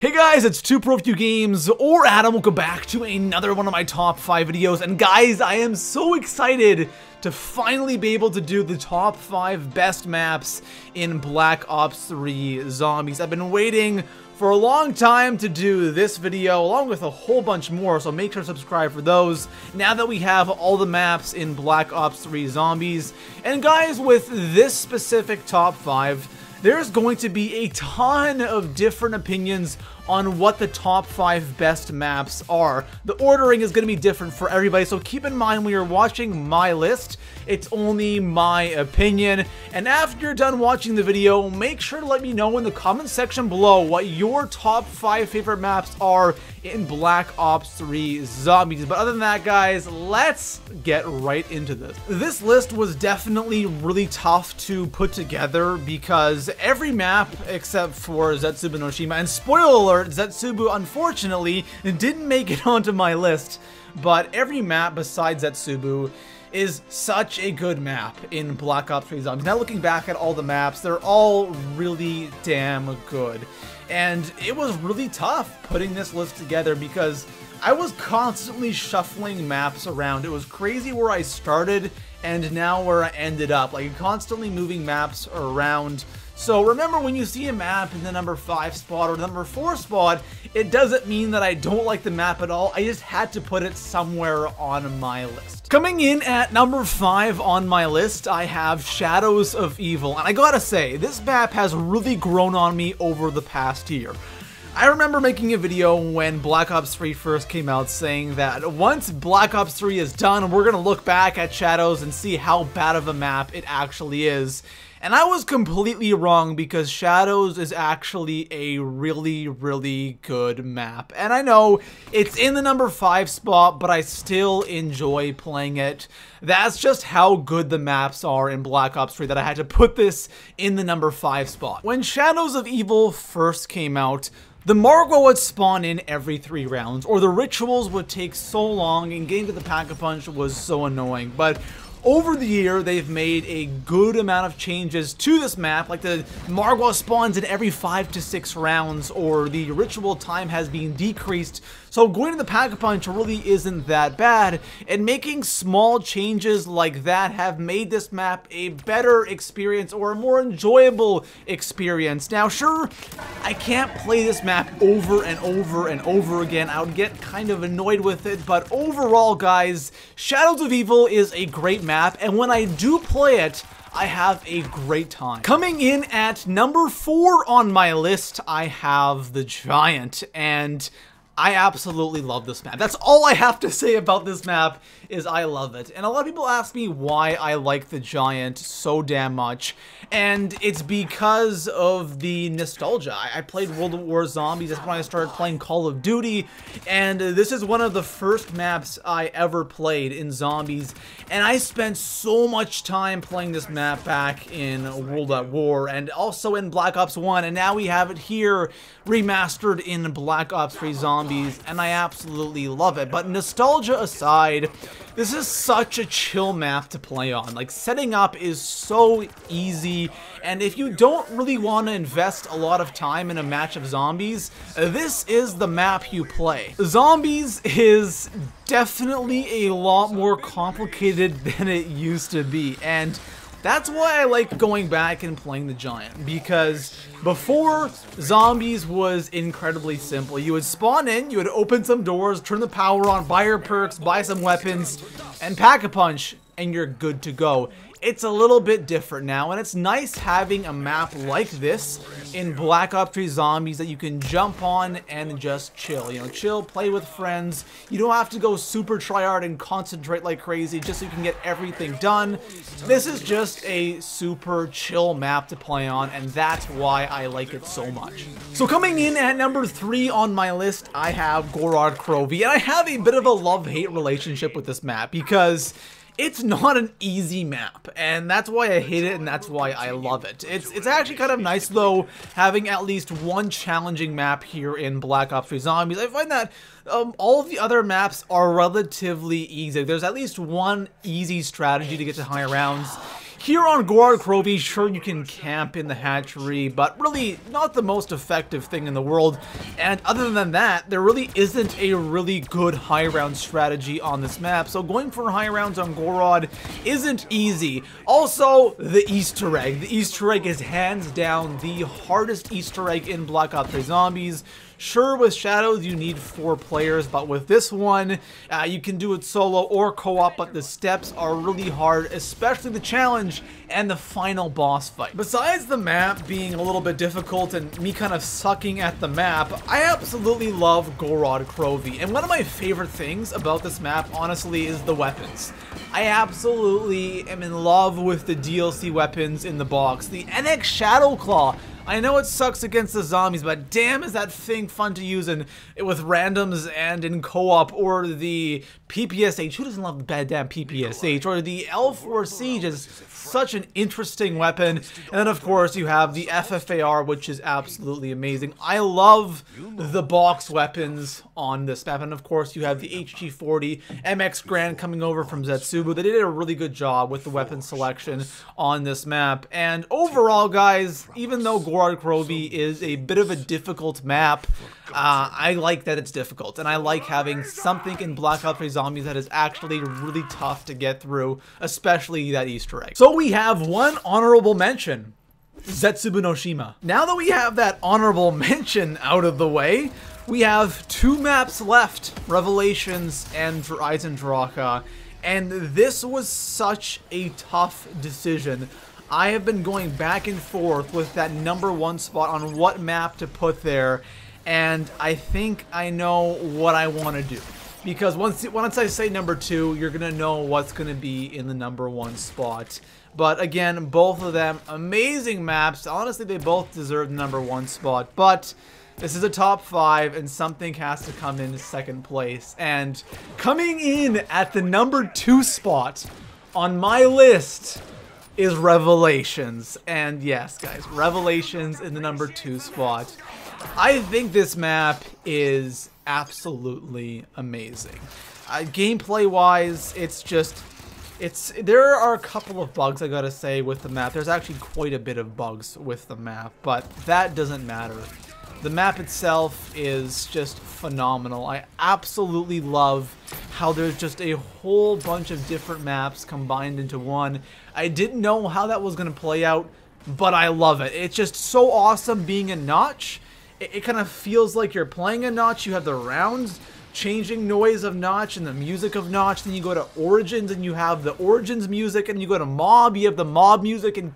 Hey guys, it's ToProForuGames or Adam. Welcome back to another one of my top 5 videos. And guys, I am so excited to finally be able to do the top 5 best maps in Black Ops 3 Zombies. I've been waiting for a long time to do this video, along with a whole bunch more, so make sure to subscribe for those, now that we have all the maps in Black Ops 3 Zombies. And guys, with this specific top 5, there's going to be a ton of different opinions on what the top 5 best maps are. The ordering is going to be different for everybody, so keep in mind when you're watching my list, it's only my opinion. And after you're done watching the video, make sure to let me know in the comment section below what your top 5 favorite maps are in Black Ops 3 Zombies. But other than that, guys, let's get right into this. This list was definitely really tough to put together because every map except for Zetsubou No Shima, and spoiler alert, Zetsubou unfortunately didn't make it onto my list, but every map besides Zetsubou is such a good map in Black Ops 3 Zombies. Now looking back at all the maps, they're all really damn good. And it was really tough putting this list together because I was constantly shuffling maps around. It was crazy where I started and now where I ended up, like constantly moving maps around. So remember, when you see a map in the number 5 spot or the number 4 spot, it doesn't mean that I don't like the map at all. I just had to put it somewhere on my list. Coming in at number 5 on my list, I have Shadows of Evil. And I gotta say, this map has really grown on me over the past year. I remember making a video when Black Ops 3 first came out saying that once Black Ops 3 is done, we're gonna look back at Shadows and see how bad of a map it actually is. And I was completely wrong because Shadows is actually a really, really good map. And I know it's in the number 5 spot, but I still enjoy playing it. That's just how good the maps are in Black Ops 3 that I had to put this in the number 5 spot. When Shadows of Evil first came out, the Margwa would spawn in every 3 rounds, or the rituals would take so long, and getting to the Pack-a-Punch was so annoying. But over the year, they've made a good amount of changes to this map, like the Margwa spawns in every 5 to 6 rounds, or the ritual time has been decreased, so going to the Pack-a-Punch really isn't that bad, and making small changes like that have made this map a better experience, or a more enjoyable experience. Now sure, I can't play this map over and over and over again, I would get kind of annoyed with it, but overall guys, Shadows of Evil is a great map. And when I do play it, I have a great time. Coming in at number 4 on my list, I have the Giant, and I absolutely love this map. That's all I have to say about this map, is I love it. And a lot of people ask me why I like the Giant so damn much, and it's because of the nostalgia. I played World War Zombies, that's when I started playing Call of Duty, and this is one of the first maps I ever played in Zombies, and I spent so much time playing this map back in World at War, and also in Black Ops 1, and now we have it here remastered in Black Ops 3 Zombies, and I absolutely love it. But nostalgia aside, this is such a chill map to play on. Like, setting up is so easy, and if you don't really want to invest a lot of time in a match of Zombies, this is the map you play. Zombies is definitely a lot more complicated than it used to be, and that's why I like going back and playing the Giant, because before, Zombies was incredibly simple. You would spawn in, you would open some doors, turn the power on, buy your perks, buy some weapons, and Pack-a-Punch, and you're good to go. It's a little bit different now, and it's nice having a map like this in Black Ops 3 Zombies that you can jump on and just chill. You know, chill, play with friends. You don't have to go super tryhard and concentrate like crazy just so you can get everything done. This is just a super chill map to play on, and that's why I like it so much. So coming in at number 3 on my list, I have Gorod Krovi, and I have a bit of a love-hate relationship with this map because it's not an easy map, and that's why I hate it, and that's why I love it. It's actually kind of nice, though, having at least one challenging map here in Black Ops 3 Zombies. I find that all of the other maps are relatively easy. There's at least one easy strategy to get to higher rounds. Here on Gorod Krovi, sure you can camp in the hatchery, but really not the most effective thing in the world. And other than that, there really isn't a really good high round strategy on this map. So going for high rounds on Gorod isn't easy. Also, the Easter egg. The Easter egg is hands down the hardest Easter egg in Black Ops 3 Zombies. Sure, with Shadows you need 4 players, but with this one, you can do it solo or co-op, but the steps are really hard, especially the challenge and the final boss fight. Besides the map being a little bit difficult and me kind of sucking at the map, I absolutely love Gorod Krovi, and one of my favorite things about this map, honestly, is the weapons. I absolutely am in love with the DLC weapons in the box. The NX Shadowclaw. I know it sucks against the zombies, but damn is that thing fun to use with randoms and in co-op, or the PPSH. Who doesn't love the bad damn PPSH? Or the L4 Siege is such an interesting weapon. And then of course you have the FFAR, which is absolutely amazing. I love the box weapons on this map. And of course you have the HG40 MX Grand coming over from Zetsubou. They did a really good job with the weapon selection on this map. And overall, guys, even though Gorod Krovi is a bit of a difficult map, I like that it's difficult, and I like having something in Black Ops 3 Zombies that is actually really tough to get through, especially that Easter egg. So we have one honorable mention, Zetsubou No Shima. Now that we have that honorable mention out of the way, we have 2 maps left, Revelations and Eisendrache, and this was such a tough decision. I have been going back and forth with that #1 spot on what map to put there, and I think I know what I want to do. Because once I say #2, you're going to know what's going to be in the #1 spot. But again, both of them amazing maps. Honestly, they both deserve the #1 spot, but this is a top 5, and something has to come in second place. And coming in at the #2 spot on my list is Revelations. And yes, guys, Revelations in the #2 spot. I think this map is absolutely amazing. Gameplay wise, there are a couple of bugs, I gotta say, with the map. There's actually quite a bit of bugs with the map, but that doesn't matter. The map itself is just phenomenal. I absolutely love how there's just a whole bunch of different maps combined into one. I didn't know how that was going to play out, but I love it. It's just so awesome being a Notch. It kind of feels like you're playing a Notch. You have the rounds changing noise of Notch and the music of Notch. Then you go to Origins and you have the Origins music, and you go to Mob, you have the Mob music, and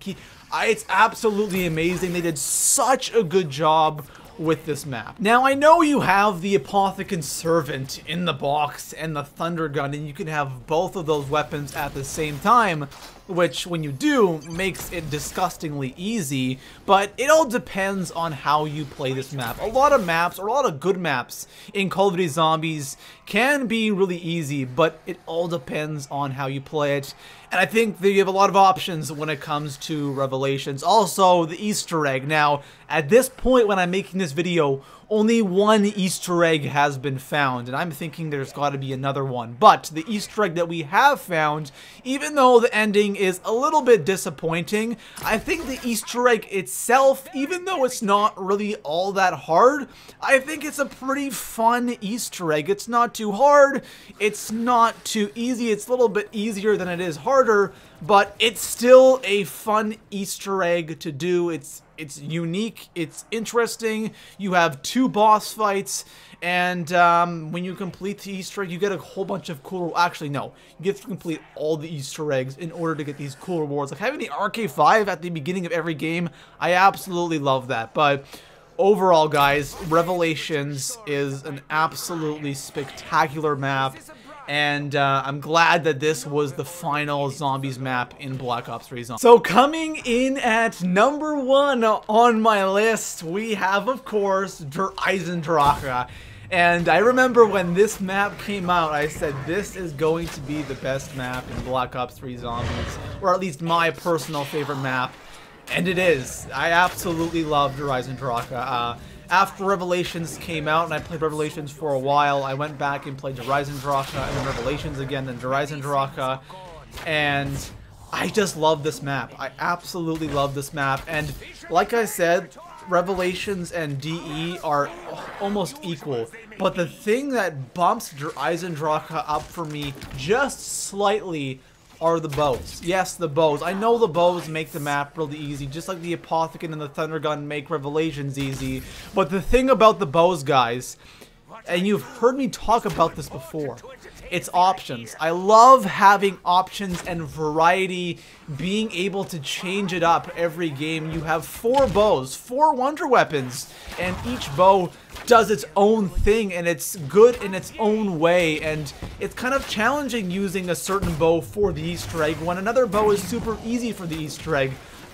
it's absolutely amazing. They did such a good job with this map. Now, I know you have the Apothecant Servant in the box and the Thunder Gun, and you can have both of those weapons at the same time, which, when you do, makes it disgustingly easy, but it all depends on how you play this map. A lot of maps, or a lot of good maps in Call of Duty Zombies can be really easy, but it all depends on how you play it. And I think that you have a lot of options when it comes to Revelations. Also, the Easter egg. Now, at this point when I'm making this video, only one Easter egg has been found, and I'm thinking there's got to be another one. But the Easter egg that we have found, even though the ending is a little bit disappointing, I think the Easter egg itself, even though it's not really all that hard, I think it's a pretty fun Easter egg. It's not too hard, it's not too easy, it's a little bit easier than it is harder, but it's still a fun Easter egg to do. It's unique, it's interesting. You have 2 boss fights, and when you complete the Easter egg, you get a whole bunch of cool... Actually, no. You get to complete all the Easter eggs in order to get these cool rewards. Like having the RK5 at the beginning of every game, I absolutely love that. But overall, guys, Revelations is an absolutely spectacular map. And I'm glad that this was the final Zombies map in Black Ops 3 Zombies. So coming in at #1 on my list, we have, of course, Eisendrache. And I remember when this map came out, I said this is going to be the best map in Black Ops 3 Zombies. Or at least my personal favorite map. And it is. I absolutely loved Eisendrache. After Revelations came out, and I played Revelations for a while, I went back and played Eisendrache, and then Revelations again, then Eisendrache, and I just love this map. I absolutely love this map. And like I said, Revelations and DE are almost equal. But the thing that bumps Eisendrache up for me just slightly are the bows. Yes, the bows. I know the bows make the map really easy, just like the Apothecon and the Thunder Gun make Revelations easy. But the thing about the bows, guys, and you've heard me talk about this before, it's options. I love having options and variety, being able to change it up every game. You have 4 bows, 4 wonder weapons, and each bow does its own thing, and it's good in its own way, and it's kind of challenging using a certain bow for the Easter egg when another bow is super easy for the Easter egg.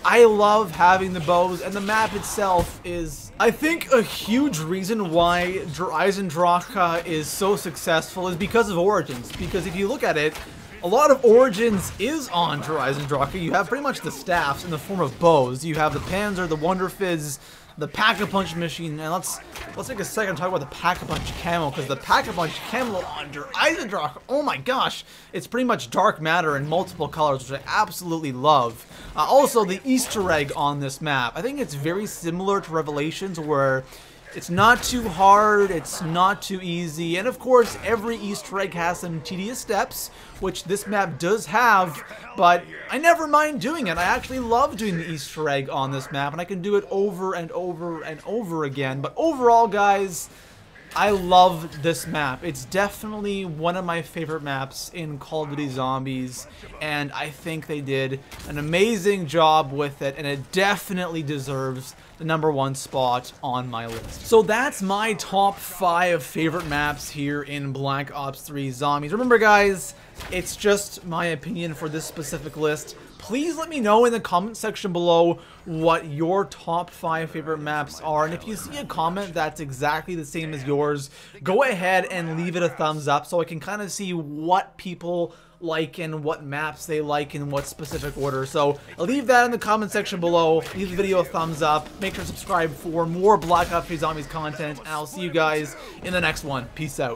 I love having the bows, and the map itself is, I think, a huge reason why Eisendrache is so successful is because of Origins. Because if you look at it, a lot of Origins is on Eisendrache. You have pretty much the staffs in the form of bows. You have the Panzer, the Wonder Fizz, the Pack-a-Punch machine, and let's take a second to talk about the Pack-a-Punch camo, because the Pack-a-Punch camo under Eisendrache, oh my gosh, it's pretty much dark matter in multiple colors, which I absolutely love. Also, the Easter egg on this map, I think it's very similar to Revelations, where it's not too hard, it's not too easy, and of course, every Easter egg has some tedious steps, which this map does have, but I never mind doing it. I actually love doing the Easter egg on this map, and I can do it over and over and over again. But overall, guys, I love this map. It's definitely one of my favorite maps in Call of Duty Zombies, and I think they did an amazing job with it, and it definitely deserves the #1 spot on my list. So that's my top 5 favorite maps here in Black Ops 3 Zombies. Remember, guys, it's just my opinion for this specific list. Please let me know in the comment section below what your top 5 favorite maps are, and if you see a comment that's exactly the same as yours, go ahead and leave it a thumbs up so I can kind of see what people like and what maps they like in what specific order. So leave that in the comment section below, leave the video a thumbs up, make sure to subscribe for more Black Ops 3 Zombies content, and I'll see you guys in the next one. Peace out.